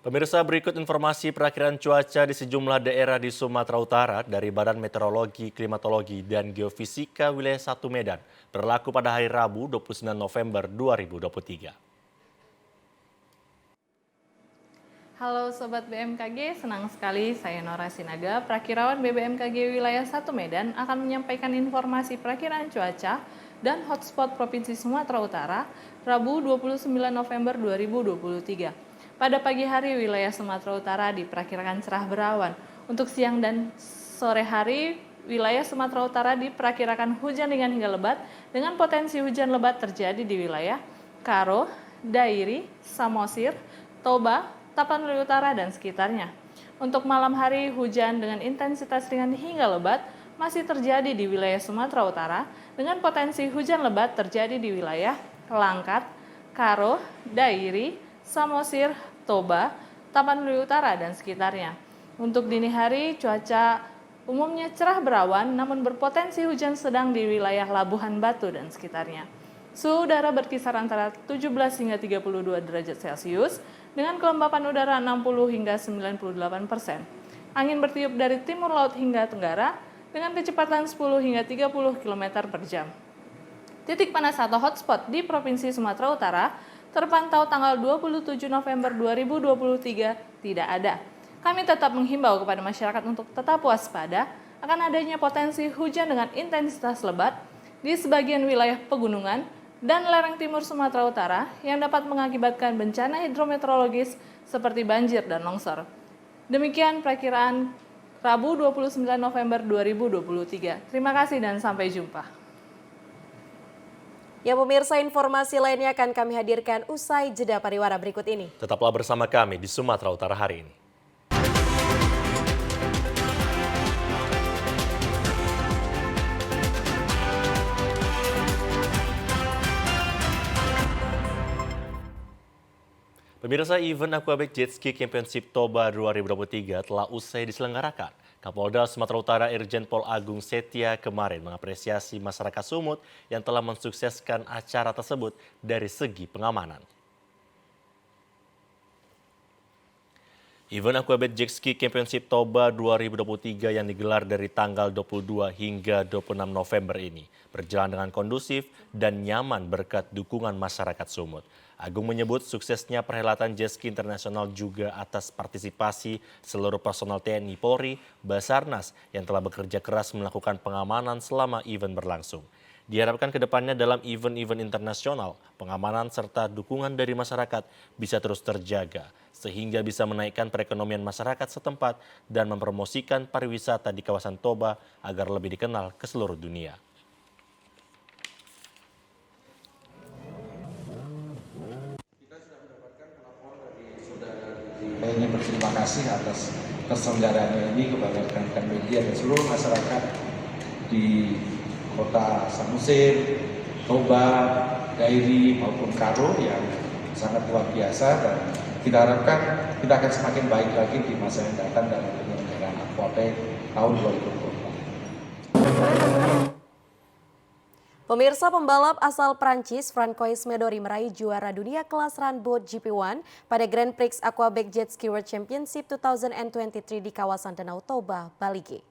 Pemirsa, berikut informasi perakiraan cuaca di sejumlah daerah di Sumatera Utara dari Badan Meteorologi, Klimatologi, dan Geofisika Wilayah 1 Medan berlaku pada hari Rabu 29 November 2023. Halo Sobat BMKG, senang sekali saya Nora Sinaga, Prakirawan BBMKG Wilayah 1 Medan akan menyampaikan informasi perakiraan cuaca dan hotspot Provinsi Sumatera Utara Rabu 29 November 2023. Pada pagi hari wilayah Sumatera Utara diperkirakan cerah berawan. Untuk siang dan sore hari wilayah Sumatera Utara diperkirakan hujan ringan hingga lebat dengan potensi hujan lebat terjadi di wilayah Karo, Dairi, Samosir, Toba, Tapanuli Utara dan sekitarnya. Untuk malam hari hujan dengan intensitas ringan hingga lebat masih terjadi di wilayah Sumatera Utara dengan potensi hujan lebat terjadi di wilayah Langkat, Karo, Dairi, Samosir, Toba, Tapanuli Utara, dan sekitarnya. Untuk dini hari, cuaca umumnya cerah berawan namun berpotensi hujan sedang di wilayah Labuhan Batu dan sekitarnya. Suhu udara berkisar antara 17 hingga 32 derajat Celcius dengan kelembapan udara 60 hingga 98%. Angin bertiup dari timur laut hingga tenggara dengan kecepatan 10 hingga 30 km per jam. Titik panas atau hotspot di Provinsi Sumatera Utara terpantau tanggal 27 November 2023 tidak ada. Kami tetap menghimbau kepada masyarakat untuk tetap waspada akan adanya potensi hujan dengan intensitas lebat di sebagian wilayah pegunungan dan lereng timur Sumatera Utara yang dapat mengakibatkan bencana hidrometeorologis seperti banjir dan longsor. Demikian perakiraan Rabu 29 November 2023. Terima kasih dan sampai jumpa. Ya pemirsa, informasi lainnya akan kami hadirkan usai jeda pariwara berikut ini. Tetaplah bersama kami di Sumatera Utara hari ini. Pemirsa, event Aquabaik Jet Ski Championship Toba 2023 telah usai diselenggarakan. Kapolda Sumatera Utara Irjen Pol Agung Setia kemarin mengapresiasi masyarakat Sumut yang telah mensukseskan acara tersebut dari segi pengamanan. Event Aquabaik Jet Ski Championship Toba 2023 yang digelar dari tanggal 22 hingga 26 November ini berjalan dengan kondusif dan nyaman berkat dukungan masyarakat Sumut. Agung menyebut suksesnya perhelatan jet ski internasional juga atas partisipasi seluruh personel TNI Polri, Basarnas yang telah bekerja keras melakukan pengamanan selama event berlangsung. Diharapkan kedepannya dalam event-event internasional, pengamanan serta dukungan dari masyarakat bisa terus terjaga, sehingga bisa menaikkan perekonomian masyarakat setempat dan mempromosikan pariwisata di kawasan Toba agar lebih dikenal ke seluruh dunia. Saya ingin berterima kasih atas terselenggaraannya ini kepada rekan-rekan media dan seluruh masyarakat di Kota Samosir, Toba, Dairi maupun Karo yang sangat luar biasa, dan kita harapkan kita akan semakin baik lagi di masa yang datang dalam penyelenggaraan Aquabaik tahun 2024. Pemirsa, pembalap asal Prancis Francois Medori meraih juara dunia kelas run boat GP1 pada Grand Prix Aquabaik Jet Ski World Championship 2023 di kawasan Danau Toba, Balige.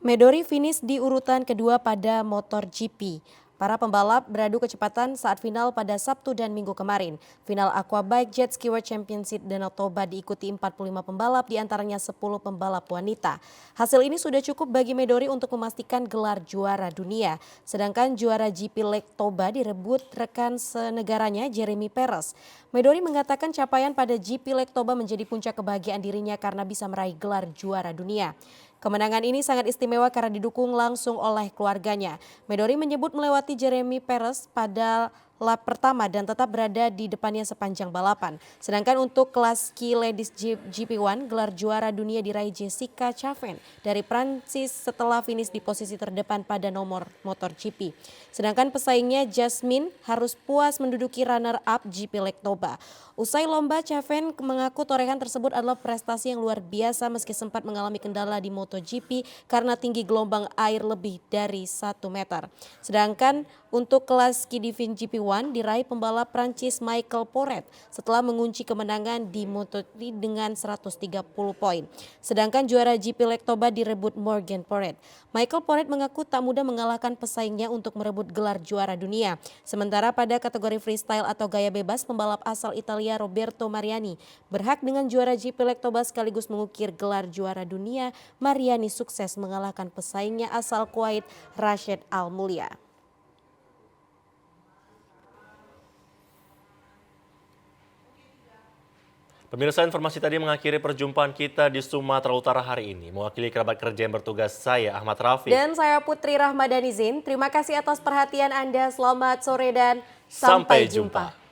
Medori finish di urutan kedua pada MotoGP. Para pembalap beradu kecepatan saat final pada Sabtu dan Minggu kemarin. Final Aquabaik Jet Ski World Championship Danau Toba diikuti 45 pembalap, diantaranya 10 pembalap wanita. Hasil ini sudah cukup bagi Medori untuk memastikan gelar juara dunia. Sedangkan juara GP Lake Toba direbut rekan senegaranya Jeremy Perez. Medori mengatakan capaian pada GP Lake Toba menjadi puncak kebahagiaan dirinya karena bisa meraih gelar juara dunia. Kemenangan ini sangat istimewa karena didukung langsung oleh keluarganya. Medori menyebut melewati Jeremy Perez pada lap pertama dan tetap berada di depannya sepanjang balapan. Sedangkan untuk kelas ski ladies GP1, gelar juara dunia diraih Jessica Chauvin dari Prancis setelah finish di posisi terdepan pada nomor MotoGP. Sedangkan pesaingnya Jasmine harus puas menduduki runner-up GP Lake Toba. Usai lomba, Chauvin mengaku torehan tersebut adalah prestasi yang luar biasa meski sempat mengalami kendala di MotoGP karena tinggi gelombang air lebih dari 1 meter. Sedangkan untuk kelas ski diving GP1 diraih pembalap Prancis Michael Porret setelah mengunci kemenangan di Moto3 dengan 130 poin. Sedangkan juara GP Lake Toba direbut Morgan Porret. Michael Porret mengaku tak mudah mengalahkan pesaingnya untuk merebut gelar juara dunia. Sementara pada kategori freestyle atau gaya bebas, pembalap asal Italia Roberto Mariani berhak dengan juara GP Lake Toba sekaligus mengukir gelar juara dunia. Mariani sukses mengalahkan pesaingnya asal Kuwait Rashid Al Mulia. Pemirsa, informasi tadi mengakhiri perjumpaan kita di Sumatera Utara hari ini. Mewakili kerabat kerja yang bertugas, saya Ahmad Rafi. Dan saya Putri Rahmadanizin. Terima kasih atas perhatian Anda. Selamat sore dan sampai jumpa.